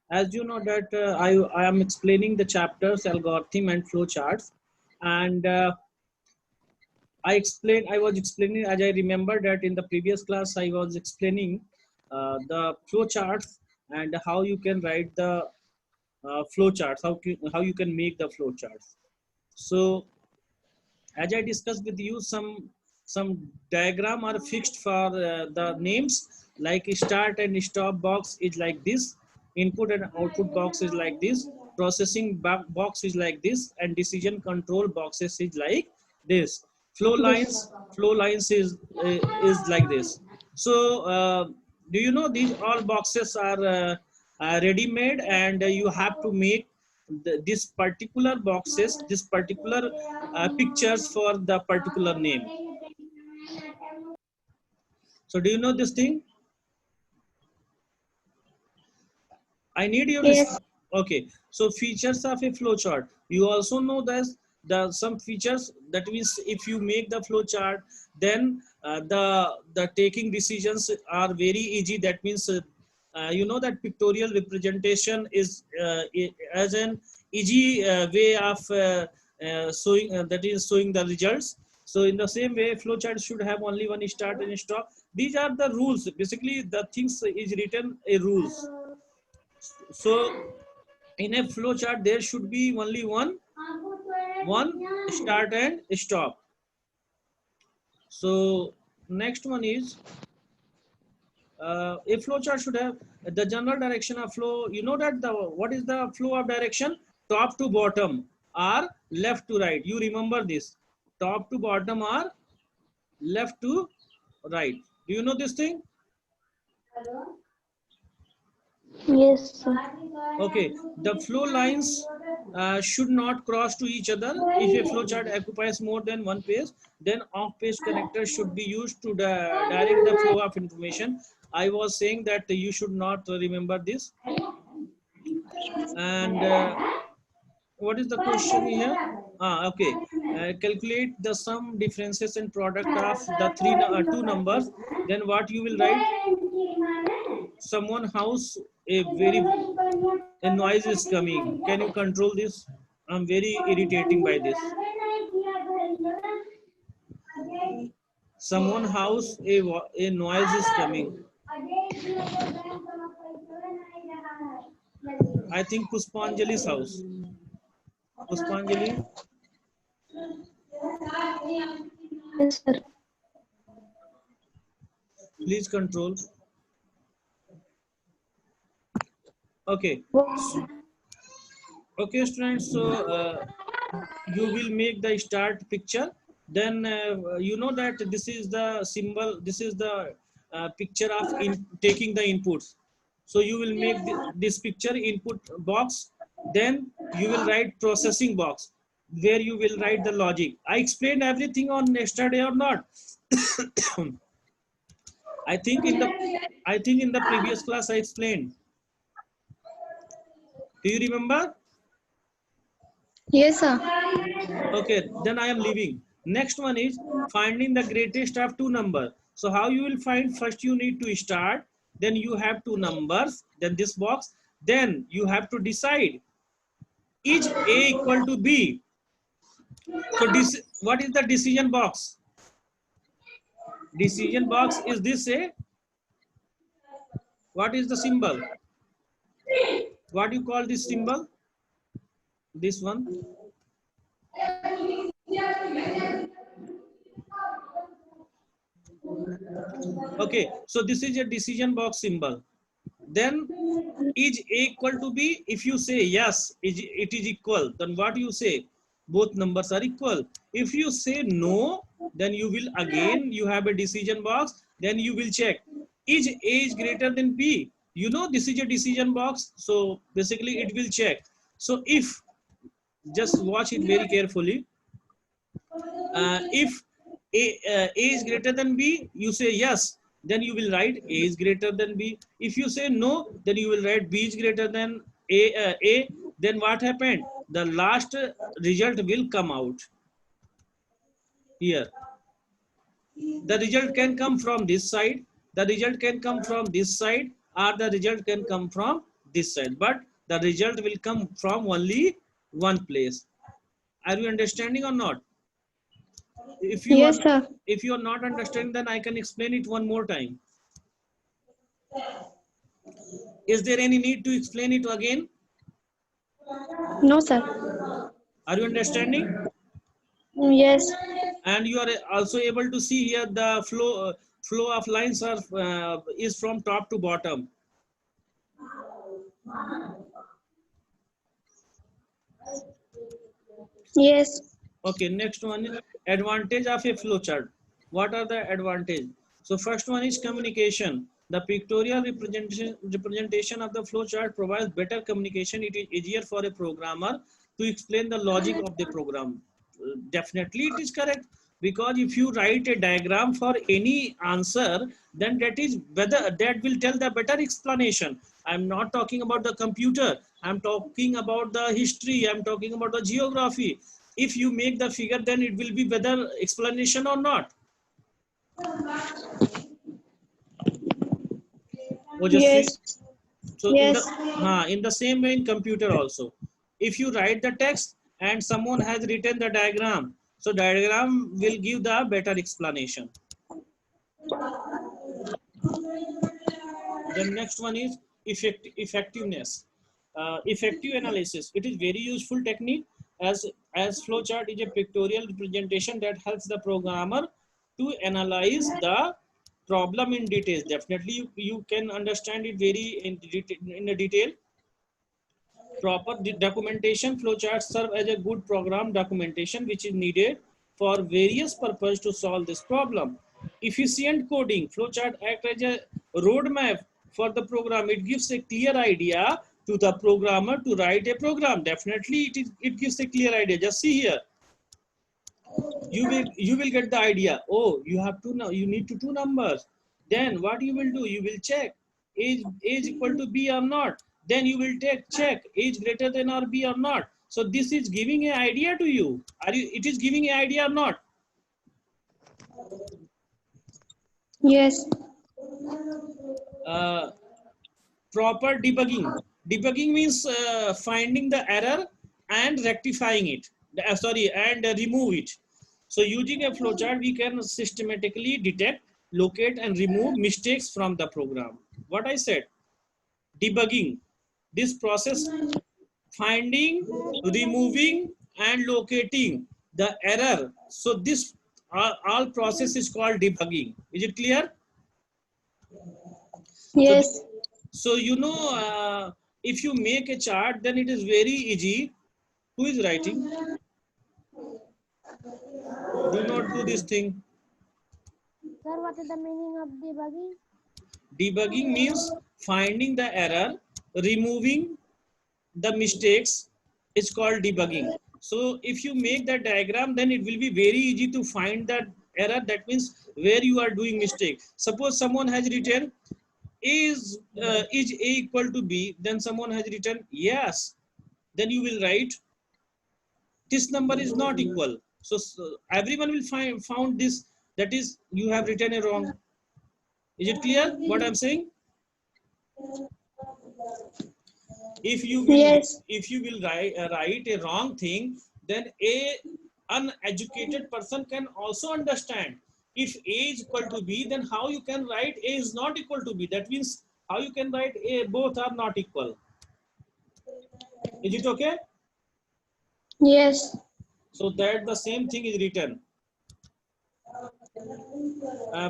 As you know that I am explaining the chapters, algorithm and flow charts, and I was explaining, as I remember that in the previous class I was explaining the flow charts and how you can write the flow charts, how you can make the flow charts. So as I discussed with you, some diagram are fixed for the names, like start and stop box is like this, input and output box is like this, processing box is like this, and decision control boxes is like this. Flow lines, Yes. is like this. So do you know these all boxes are ready made, and you have to make this particular boxes, this particular pictures for the particular name. So do you know this thing? I need your Yes. okay. So features of a flow chart. You also know that the some features, that means if you make the flow chart, then the taking decisions are very easy. That means you know that pictorial representation is as an easy way of showing that is showing the results. So in the same way, flow chart should have only one start and stop. These are the rules. Basically, the things is written a rules. So in a flow chart, there should be only one start and stop. So next one is a flow chart should have the general direction of flow. You know that the what is the flow of direction? Top to bottom or left to right. You remember this. Top to bottom or left to right. Do you know this thing? Yes, sir. Okay, the flow lines should not cross to each other. If a flow chart occupies more than one page, then off-page connectors should be used to direct the flow of information. I was saying that you should not remember this. And what is the question here? Okay. Calculate the sum, differences, and product of the two numbers. Then what you will write? Someone house, a noise is coming. Can you control this? I'm very irritating by this. Someone house, a noise is coming. I think Puspanjali's house. Puspanjali, Yes, sir. please control. Okay. Okay, students. So you will make the start picture. Then you know that this is the symbol. This is the picture of taking the inputs. So you will make this picture input box. Then you will write processing box, where you will write the logic. I explained everything on yesterday or not? I think in the previous class I explained. Do you remember? Yes, sir. Okay, then I am leaving. Next one is finding the greatest of two numbers. So how you will find? First you need to start, then you have two numbers, then this box, then you have to decide is A equal to B. So this, what is the decision box? Decision box is this A. What is the symbol? What you call this symbol? This one. Okay, so this is a decision box symbol. Then is A equal to B? If you say yes, it is equal, then what you say? Both numbers are equal. If you say no, then you will again, you have a decision box, then you will check, is A is greater than B? You know this is a decision box, so basically it will check. So if, just watch it very carefully, if A is greater than B, you say yes, then you will write A is greater than B. If you say no, then you will write B is greater than A. Then what happened? The last result will come out here. The result can come from this side, the result can come from this side, or the result can come from this side, but the result will come from only one place. Are you understanding or not? If you are, Yes, sir. if you are not understanding, then I can explain it one more time. Is there any need to explain it again? No, sir. Are you understanding? Yes. And you are also able to see here the flow of lines are is from top to bottom. Yes. Okay, next one is advantage of a flowchart. What are the advantage? So first one is communication. The pictorial representation of the flowchart provides better communication. It is easier for a programmer to explain the logic of the program. Definitely it is correct, because if you write a diagram for any answer, then that is whether that will tell the better explanation. I'm not talking about the computer, I'm talking about the history, I'm talking about the geography. If you make the figure, then it will be better explanation or not. Ojasvi. Yes. So Yes. in the same way in computer also, if you write the text and someone has written the diagram, so diagram will give the better explanation. The next one is effectiveness. Effective analysis. It is very useful technique, as flowchart is a pictorial representation that helps the programmer to analyze the problem in details. Definitely you can understand it very in a detail. Proper documentation. Flowcharts serve as a good program documentation which is needed for various purposes to solve this problem. Efficient coding. Flowchart act as a roadmap for the program. It gives a clear idea to the programmer to write a program. Definitely it gives a clear idea. Just see here. You will get the idea. Oh, you have to know, you need two numbers. Then what you will do, you will check age equal to b or not. Then you will check age greater than or b or not. So this is giving an idea to you. It is giving an idea or not? Yes. uh, Proper debugging. Debugging means finding the error and rectifying it. Sorry, and remove it. So using a flowchart, we can systematically detect, locate, and remove mistakes from the program. What I said, debugging. This process, finding, removing, and locating the error. So this all process is called debugging. Is it clear? So, Yes. so if you make a chart, then it is very easy. Who is writing? Do not do this thing. Sir, what is the meaning of debugging? Debugging means finding the error, removing the mistakes. It's called debugging. So if you make that diagram, then it will be very easy to find that error. That means where you are doing mistake. Suppose someone has written is A equal to B, then someone has written yes. Then you will write this number is not equal. So everyone will found this, that is you have written a wrong. Is it clear what I'm saying? If you will Yes. write a wrong thing, then a uneducated person can also understand. If A is equal to B, then how you can write A is not equal to B? That means how you can write A both are not equal. Is it okay? Yes. So that the same thing is written.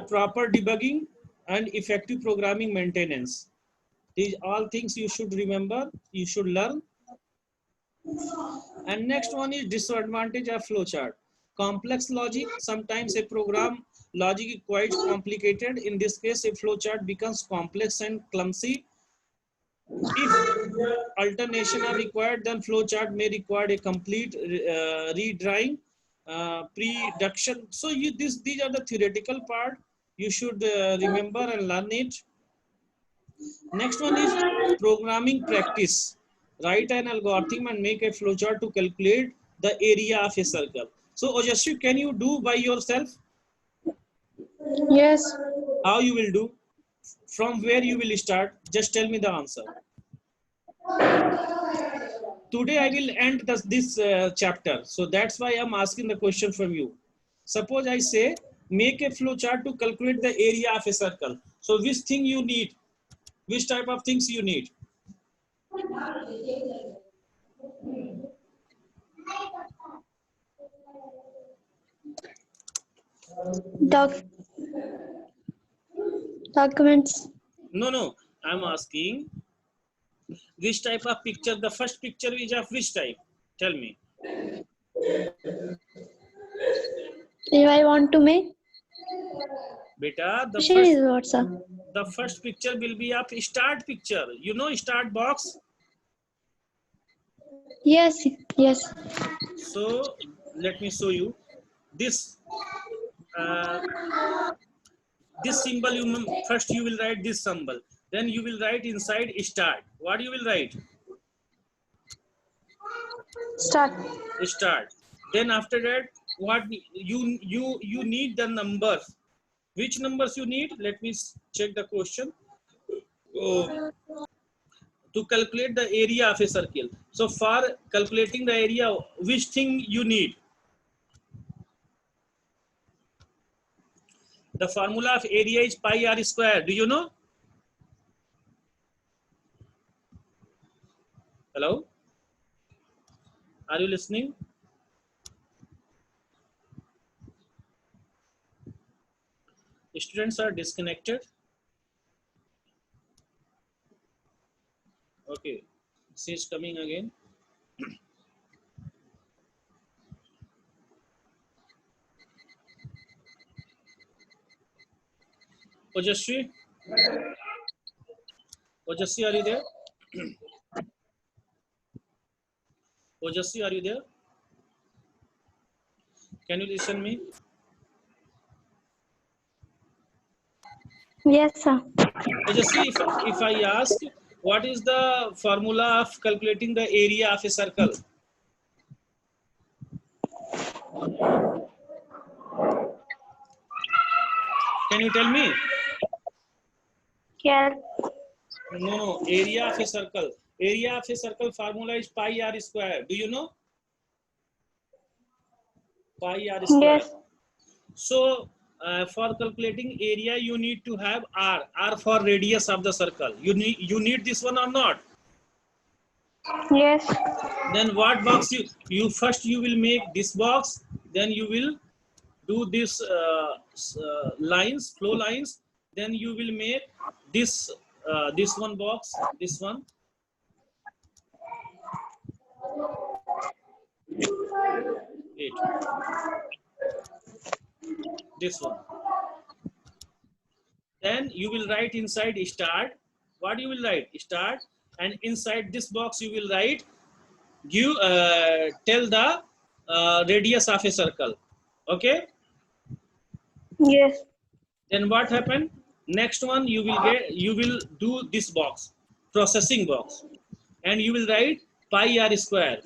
Proper debugging and effective programming maintenance. These all things you should remember, you should learn. And next one is disadvantage of flowchart. Complex logic. Sometimes a program logic is quite complicated. In this case, a flowchart becomes complex and clumsy. If alternation are required, then flowchart may require a complete redrawing, pre-duction. So these are the theoretical part. You should remember and learn it. Next one is programming practice. Write an algorithm and make a flowchart to calculate the area of a circle. So Ojasvi, can you do by yourself? Yes. How you will do? From where you will start? Just tell me the answer. today I will end this chapter. So that's why I'm asking the question from you. Suppose I say, make a flow chart to calculate the area of a circle. So which thing you need? Which type of things you need? Doc documents. No. I'm asking which type of picture. The first picture is of which type? Tell me. If I want to make, Beta, question is what, sir? the first picture will be of start picture. You know start box. Yes, yes, So let me show you this. This symbol first you will write this symbol. Then you will write inside start. What you will write? start. Start. Then after that, what you need the numbers. Which numbers you need? Let me check the question. Oh, to calculate the area of a circle. So for calculating the area, which thing you need? The formula of area is pi r square. Do you know? Hello? Are you listening? Students are disconnected. Okay. She is coming again. Ojaswi? Ojaswi, are you there? Ojaswi, are you there? Can you listen me? Yes, sir. Ojaswi, if I ask, what is the formula of calculating the area of a circle? Can you tell me? Yes, No. Area of a circle. Area of a circle formula is pi r square. Do you know? Pi r square. yes, So for calculating area, you need to have r. R for radius of the circle. You need this one or not? yes, Then what box you first you will make this box. Then you will do this lines, flow lines. Then you will make this this one box, this one. Wait. This one. Then you will write inside start. What you will write? Start. And inside this box you will write, give tell the radius of a circle. Okay. yes, Then what happened? Next one you will do this box, processing box, and you will write pi r square.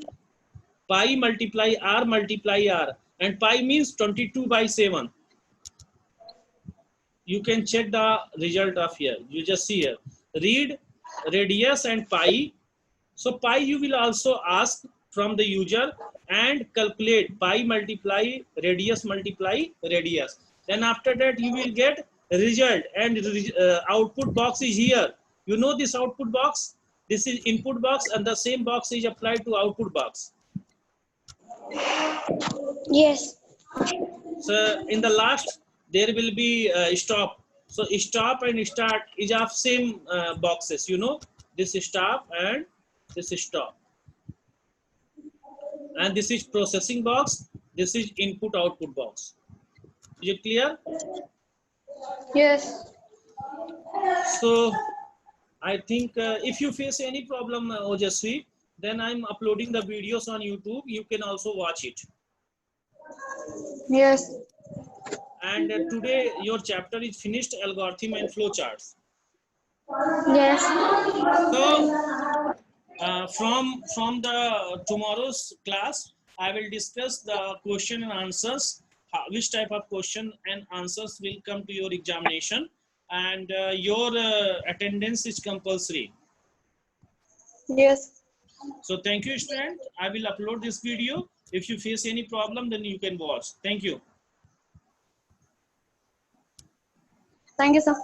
Pi multiply r, and pi means 22/7. You can check the result of here. You just see here. Read radius and pi. So pi you will also ask from the user and calculate pi multiply radius multiply radius. Then after that you will get result, and output box is here. You know this output box? This is input box, and the same box is applied to output box. yes, So in the last there will be stop. So stop and start is of same boxes. You know, this is stop and this is stop. And this is processing box. This is input output box. Is it clear? yes. So I think if you face any problem, Ojaswi, then I'm uploading the videos on YouTube. You can also watch it. Yes, And today your chapter is finished, algorithm and flowcharts. yes, So from the tomorrow's class, I will discuss the question and answers, which type of question and answers will come to your examination, and your attendance is compulsory. yes. So thank you, student. I will upload this video. If you face any problem, then you can watch. Thank you. Thank you, sir.